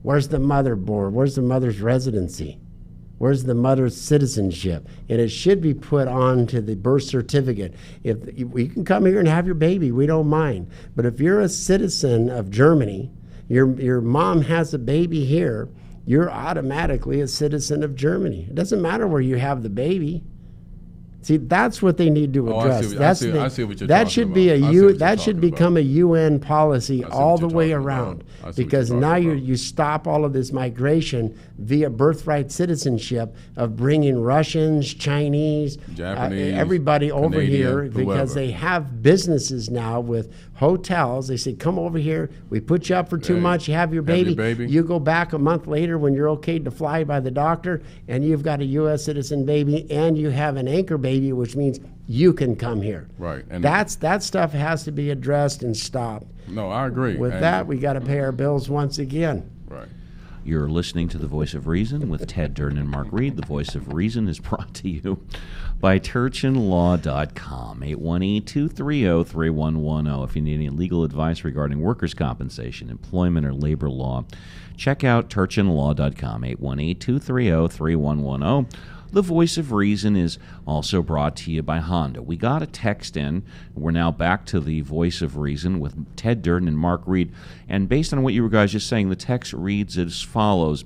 Where's the mother born? Where's the mother's residency? Where's the mother's citizenship? And it should be put onto the birth certificate. If you can come here and have your baby, we don't mind. But if you're a citizen of Germany, your mom has a baby here, you're automatically a citizen of Germany. It doesn't matter where you have the baby. See, that's what they need to address. I see what you're talking about. That should be that should become a UN policy all the way around, because now you stop all of this migration via birthright citizenship of bringing Russians, Chinese, Japanese, everybody over Canadian, here, whoever. because they have businesses now with hotels. They say, come over here, we put you up for 2 months, you have your baby. You go back a month later when you're okay to fly by the doctor, and you've got a U.S. citizen baby, and you have an anchor baby baby, which means you can come here. Right. And that stuff has to be addressed and stopped. No, I agree. With that, we got to pay our bills once again. Right. You're listening to The Voice of Reason with Ted Durden and Mark Reed. The Voice of Reason is brought to you by TurchinLaw.com, 818-230-3110. If you need any legal advice regarding workers' compensation, employment, or labor law, check out TurchinLaw.com, 818-230-3110. The Voice of Reason is also brought to you by Honda. We got a text in. We're now back to the Voice of Reason with Ted Durden and Mark Reed. And based on what you were guys just saying, the text reads as follows.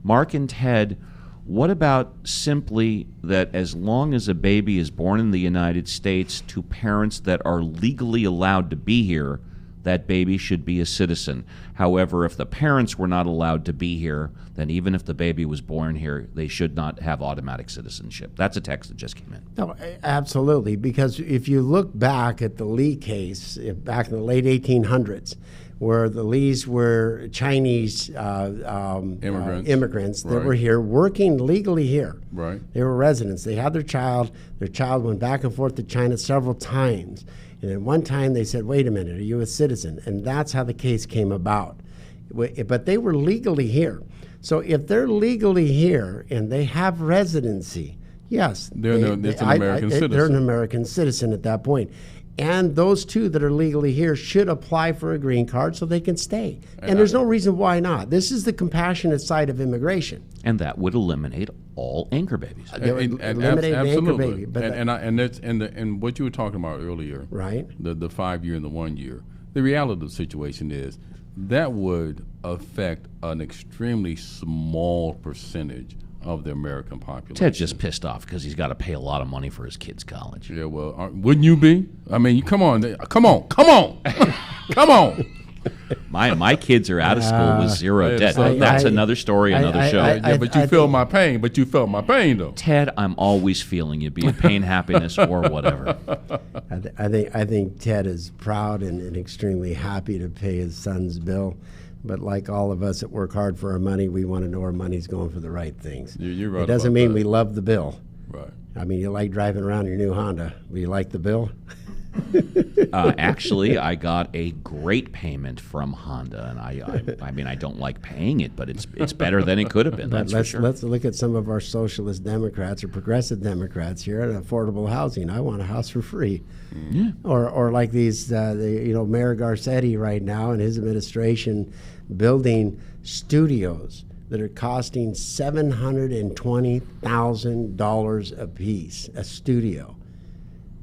Mark and Ted, what about simply that as long as a baby is born in the United States to parents that are legally allowed to be here, that baby should be a citizen. However, if the parents were not allowed to be here, then even if the baby was born here, they should not have automatic citizenship. That's a text that just came in. No, absolutely, because if you look back at the Lee case, back in the late 1800s, where the Lees were Chinese immigrants that Right. were here, working legally here. Right. They were residents. They had their child. Their child went back and forth to China several times. And at one time they said, wait a minute, are you a citizen? And that's how the case came about. But they were legally here. So if they're legally here and they have residency, yes. It's an American citizen. They're an American citizen at that point. And those two that are legally here should apply for a green card so they can stay. And there's no reason why not. This is the compassionate side of immigration. And that would eliminate all anchor babies. They would eliminate the anchor baby. But And what you were talking about earlier, right? The 5 year and the 1 year. The reality of the situation is that would affect an extremely small percentage of the American population. Ted's just pissed off because he's got to pay a lot of money for his kids' college. Yeah, well, wouldn't you be? I mean, come on. Come on. My kids are out of school with zero debt. That's another story, another show. Yeah, but you felt my pain. But you felt my pain, though. Ted, I'm always feeling you, be it pain, happiness, or whatever. I think Ted is proud and extremely happy to pay his son's bill. But like all of us that work hard for our money, we want to know our money's going for the right things. You're right. It doesn't about mean that. we love the bill. Right. I mean, you like driving around your new Honda. Do you like the bill? Actually, I got a great payment from Honda, and I mean, I don't like paying it, but it's better than it could have been. That's for sure. Let's look at some of our socialist Democrats or progressive Democrats here at affordable housing. I want a house for free. Yeah. Or like these, Mayor Garcetti right now and his administration building studios that are costing $720,000 a piece, a studio.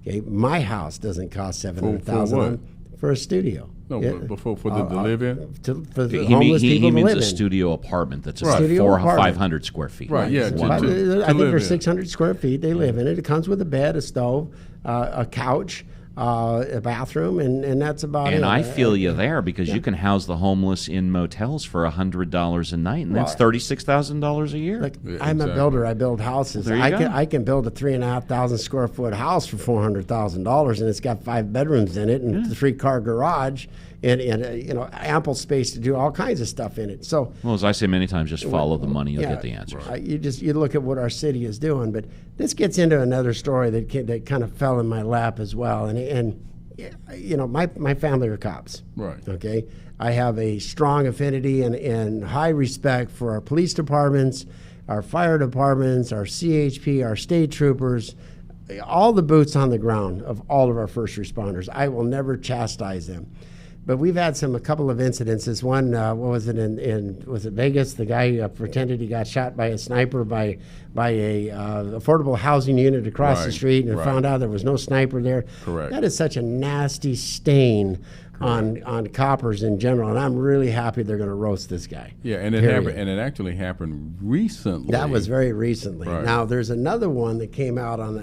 Okay, my house doesn't cost $700,000 for a studio. No, but for to live in. For the He homeless people to means live a in. studio apartment that's Right. Studio 500 square feet. Right, yeah, One to- room. I think live they're in. 600 square feet. They live in it. It comes with a bed, a stove, a couch, a bathroom, and that's about it. And I feel you there because you can house the homeless in motels for $100 a night, and that's $36,000 a year. Look, Yeah, I'm a exactly. builder. I build houses. Well, there you go. I can build a 3,500 square foot house for $400,000, and it's got 5 bedrooms in it and a 3-car garage and ample space to do all kinds of stuff in it. So Well, as I say many times, just follow the money, you'll get the answers. you look at what our city is doing, but this gets into another story that kind of fell in my lap as well. And my family are cops. Right. Okay, I have a strong affinity and high respect for our police departments, our fire departments, our CHP, our state troopers, all the boots on the ground of all of our first responders. I will never chastise them. But we've had a couple of incidences. One, was it Vegas? The guy pretended he got shot by a sniper by a affordable housing unit across the Right, street, and right. found out there was no sniper there. Correct. That is such a nasty stain on coppers in general, and I'm really happy they're going to roast this guy. Yeah, and it Period. happened, and it actually happened recently. That was very recently. Right. Now, there's another one that came out on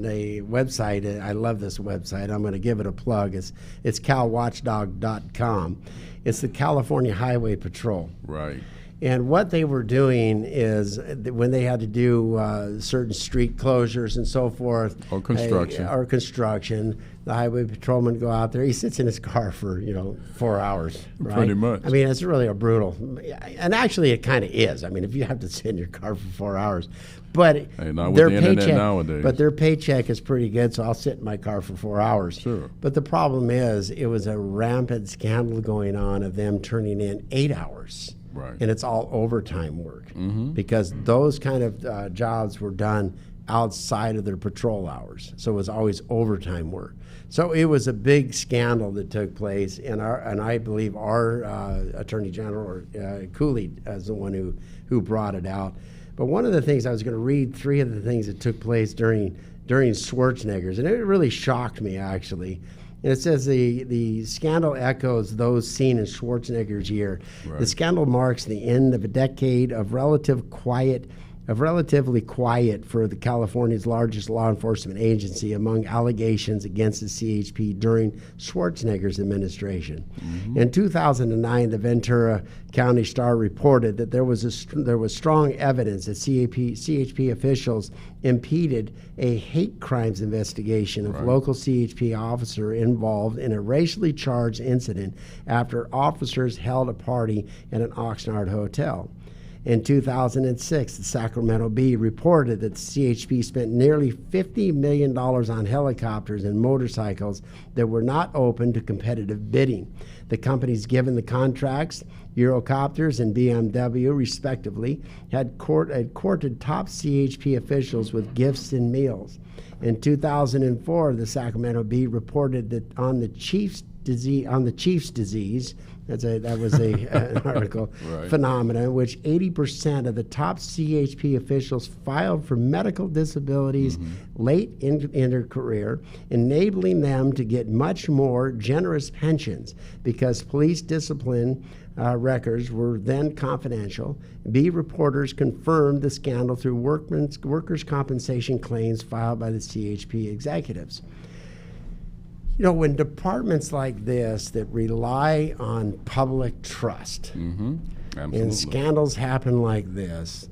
a website. I love this website. I'm going to give it a plug. It's calwatchdog.com. It's the California Highway Patrol. right. And what they were doing is when they had to do certain street closures and so forth, Or construction. the highway patrolman would go out there. He sits in his car for 4 hours. Right? Pretty much. I mean, it's really a brutal, and actually, it kind of is. I mean, if you have to sit in your car for 4 hours, but not with their the internet paycheck, nowadays. but their paycheck is pretty good, so I'll sit in my car for 4 hours. Sure. But the problem is, it was a rampant scandal going on of them turning in 8 hours. Right. And it's all overtime work because those kind of jobs were done outside of their patrol hours. So it was always overtime work. So it was a big scandal that took place, and I believe our Attorney General, Cooley, is the one who brought it out. But one of the things, I was going to read 3 of the things that took place during Schwarzenegger's, and it really shocked me, actually. And it says the scandal echoes those seen in Schwarzenegger's year. Right. The scandal marks the end of a decade of relatively quiet for the California's largest law enforcement agency among allegations against the CHP during Schwarzenegger's administration. In 2009, the Ventura County Star reported that there was strong evidence that CHP officials impeded a hate crimes investigation of local CHP officer involved in a racially charged incident after officers held a party at an Oxnard hotel. In 2006, the Sacramento Bee reported that the CHP spent nearly $50 million on helicopters and motorcycles that were not open to competitive bidding. The companies given the contracts, Eurocopters and BMW, respectively, had courted top CHP officials with gifts and meals. In 2004, the Sacramento Bee reported that on the Chief's disease, that was an article, Right. phenomena in which 80% of the top CHP officials filed for medical disabilities late in their career, enabling them to get much more generous pensions because police discipline records were then confidential. B reporters confirmed the scandal through workers' compensation claims filed by the CHP executives. You know, when departments like this that rely on public trust and scandals happen like this,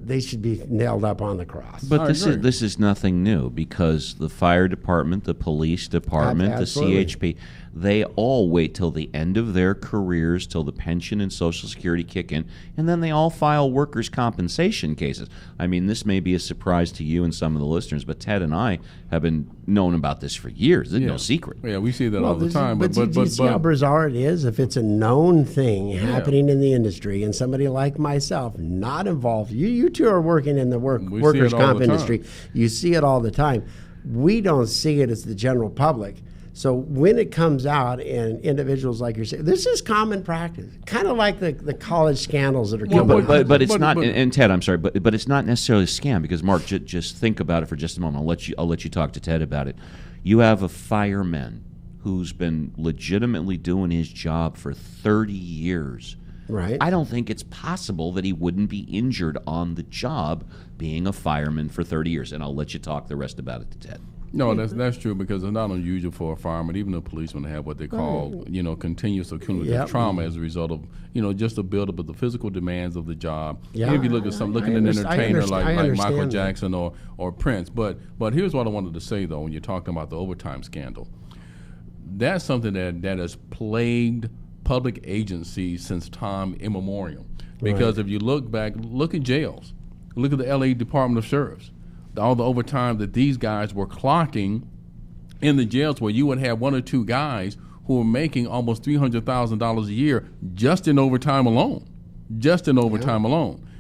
they should be nailed up on the cross. But this is nothing new because the fire department, the police department, Absolutely. the CHP, they all wait till the end of their careers, till the pension and Social Security kick in, and then they all file workers' compensation cases. I mean, this may be a surprise to you and some of the listeners, but Ted and I have been known about this for years. It's no secret. Yeah, we see that all the time. But you see how bizarre it is? If it's a known thing happening in the industry and somebody like myself, not involved, you two are working in the workers' comp industry, you see it all the time. We don't see it as the general public. So when it comes out and individuals like yourself, this is common practice, kind of like the college scandals that are coming out. But it's not, and Ted, I'm sorry, but it's not necessarily a scam because Mark, just think about it for just a moment. I'll let you talk to Ted about it. You have a fireman who's been legitimately doing his job for 30 years. Right. I don't think it's possible that he wouldn't be injured on the job being a fireman for 30 years. And I'll let you talk the rest about it to Ted. No, that's true because it's not unusual for a fireman, even a policeman, to have what they call, continuous or cumulative trauma as a result of, just the buildup of the physical demands of the job. Yeah. If you look at an entertainer like Michael Jackson or Prince. But here's what I wanted to say, though, when you're talking about the overtime scandal. That's something that has plagued public agencies since time immemorial. Because if you look back, look at jails. Look at the L.A. Department of Sheriffs. All the overtime that these guys were clocking in the jails, where you would have 1 or 2 guys who were making almost $300,000 a year just in overtime alone.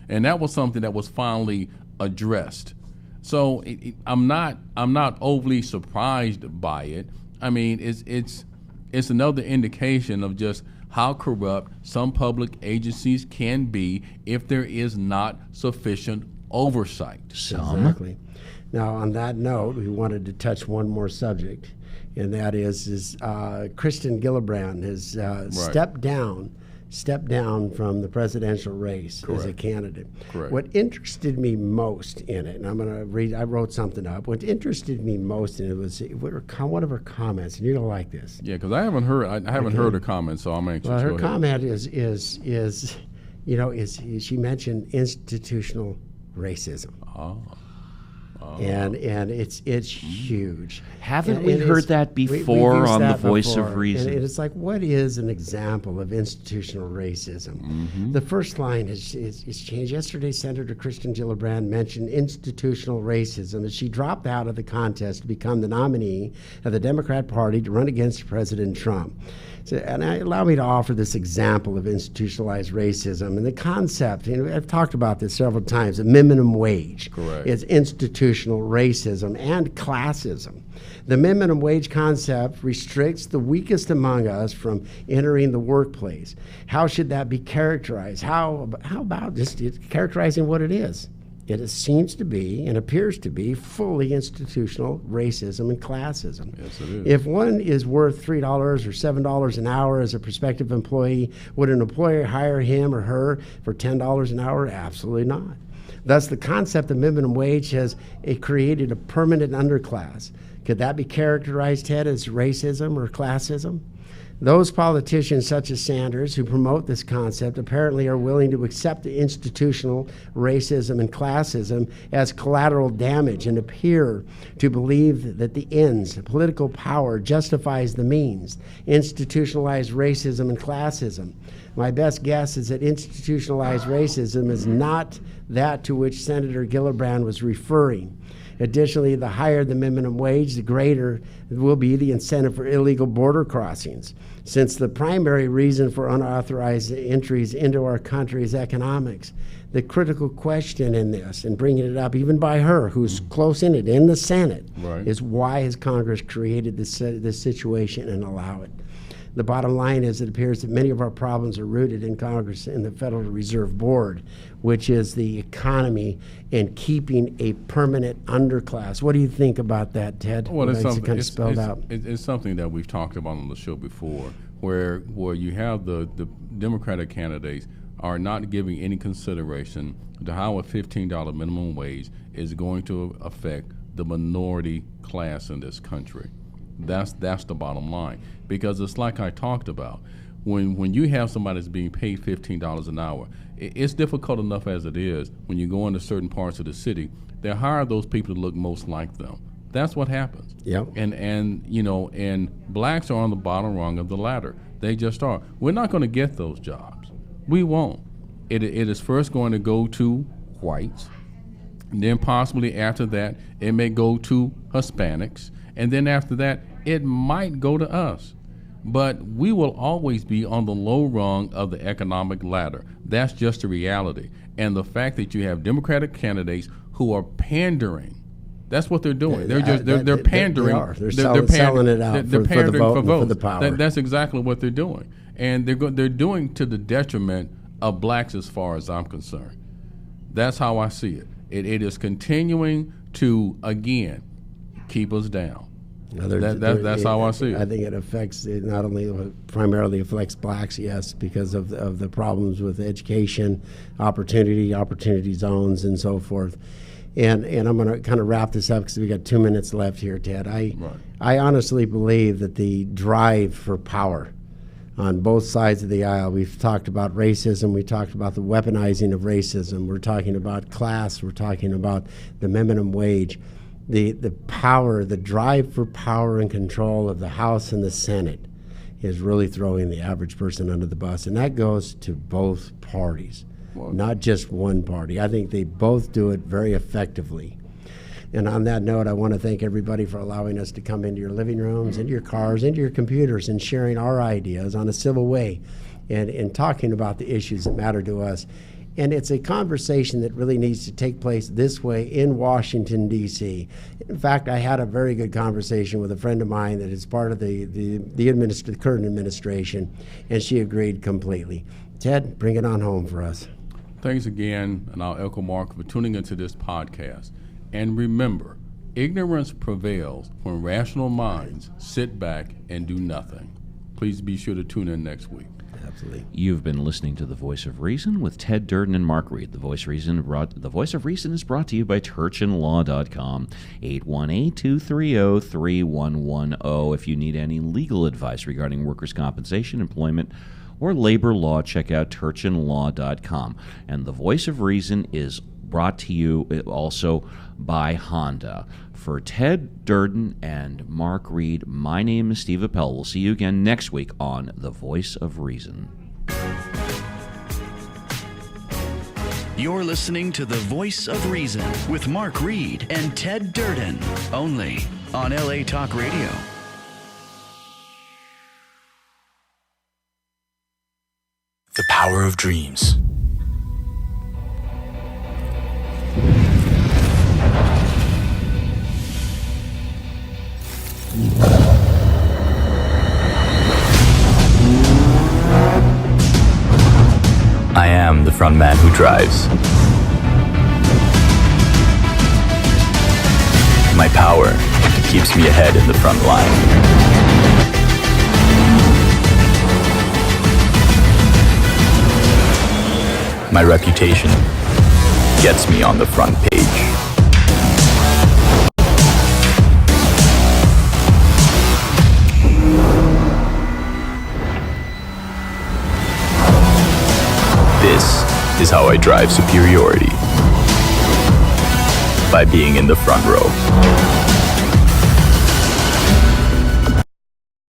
And that was something that was finally addressed. So I'm not overly surprised by it. I mean, it's another indication of just how corrupt some public agencies can be if there is not sufficient oversight. Exactly. Now, on that note, we wanted to touch one more subject, and that is Kirsten Gillibrand has stepped down stepped down from the presidential race as a Correct. candidate. Correct. What interested me most in it, and I'm going to read, I wrote something up. What interested me most in it was one of her comments, and you're going to like this. Yeah, because I haven't heard her comment, so I'm anxious. Well, her Go ahead. comment is she mentioned institutional racism. Oh. And it's huge. Haven't And we it heard is- that we've before used on The that Voice of before. Reason? And it's like, what is an example of institutional racism? The first line is changed. Yesterday, Senator Kirsten Gillibrand mentioned institutional racism as she dropped out of the contest to become the nominee of the Democrat Party to run against President Trump. And allow me to offer this example of institutionalized racism and the concept. I've talked about this several times. A minimum wage Correct. is institutional racism and classism. The minimum wage concept restricts the weakest among us from entering the workplace. How should that be characterized? How about just characterizing what it is? It seems to be and appears to be fully institutional racism and classism. Yes, it is. If one is worth $3 or $7 an hour as a prospective employee, would an employer hire him or her for $10 an hour? Absolutely not. Thus, the concept of minimum wage has created a permanent underclass. Could that be characterized, Ted, as racism or classism? Those politicians such as Sanders who promote this concept apparently are willing to accept the institutional racism and classism as collateral damage and appear to believe that the ends, political power, justifies the means. Institutionalized racism and classism. My best guess is that institutionalized racism is not that to which Senator Gillibrand was referring. Additionally, the higher the minimum wage, the greater will be the incentive for illegal border crossings. Since the primary reason for unauthorized entries into our country is economics, the critical question in this, and bringing it up even by her, who's close in it, in the Senate, Right. is why has Congress created this situation and allow it? The bottom line is it appears that many of our problems are rooted in Congress and the Federal Reserve Board, which is the economy and keeping a permanent underclass. What do you think about that, Ted? Well, it's Nice to something. kind of spelled out. It's something that we've talked about on the show before, where you have the Democratic candidates are not giving any consideration to how a $15 minimum wage is going to affect the minority class in this country. That's the bottom line, because it's like I talked about. When you have somebody that's being paid $15 an hour, it's difficult enough as it is. When you go into certain parts of the city, they hire those people to look most like them. That's what happens. Yep. And blacks are on the bottom rung of the ladder. They just are. We're not going to get those jobs. We won't. It is first going to go to whites, and then possibly after that it may go to Hispanics, and then after that it might go to us. But we will always be on the low rung of the economic ladder. That's just a reality. And the fact that you have Democratic candidates who are pandering, that's what they're doing. They're pandering. They are. They're selling it out They're for the pandering vote for and for votes. the power. That's exactly what they're doing. And they're doing to the detriment of blacks as far as I'm concerned. That's how I see it. It is continuing to, again, keep us down. That's how I see it. I think it affects, it not only primarily affects blacks, yes, because of the problems with education, opportunity zones, and so forth. And I'm going to kind of wrap this up because we got 2 minutes left here, Ted. I honestly believe that the drive for power on both sides of the aisle, we've talked about racism, we talked about the weaponizing of racism, we're talking about class, we're talking about the minimum wage. The power, the drive for power and control of the House and the Senate is really throwing the average person under the bus, and that goes to both parties, not just one party. I think they both do it very effectively. And on that note, I want to thank everybody for allowing us to come into your living rooms, into your cars, into your computers, and sharing our ideas on a civil way and talking about the issues that matter to us. And it's a conversation that really needs to take place this way in Washington, D.C. In fact, I had a very good conversation with a friend of mine that is part of the current administration, and she agreed completely. Ted, bring it on home for us. Thanks again, and I'll echo Mark for tuning into this podcast. And remember, ignorance prevails when rational minds sit back and do nothing. Please be sure to tune in next week. Absolutely. You've been listening to The Voice of Reason with Ted Durden and Mark Reed. The Voice of Reason is brought to you by churchandlaw.com, 818-230-3110. If you need any legal advice regarding workers' compensation, employment, or labor law, check out churchandlaw.com. And The Voice of Reason is brought to you also by Honda. For Ted Durden and Mark Reed, my name is Steve Appel. We'll see you again next week on The Voice of Reason. You're listening to The Voice of Reason with Mark Reed and Ted Durden, only on LA Talk Radio. The power of dreams. I am the front man who drives. My power keeps me ahead in the front line. My reputation gets me on the front page. This is how I drive superiority. By being in the front row.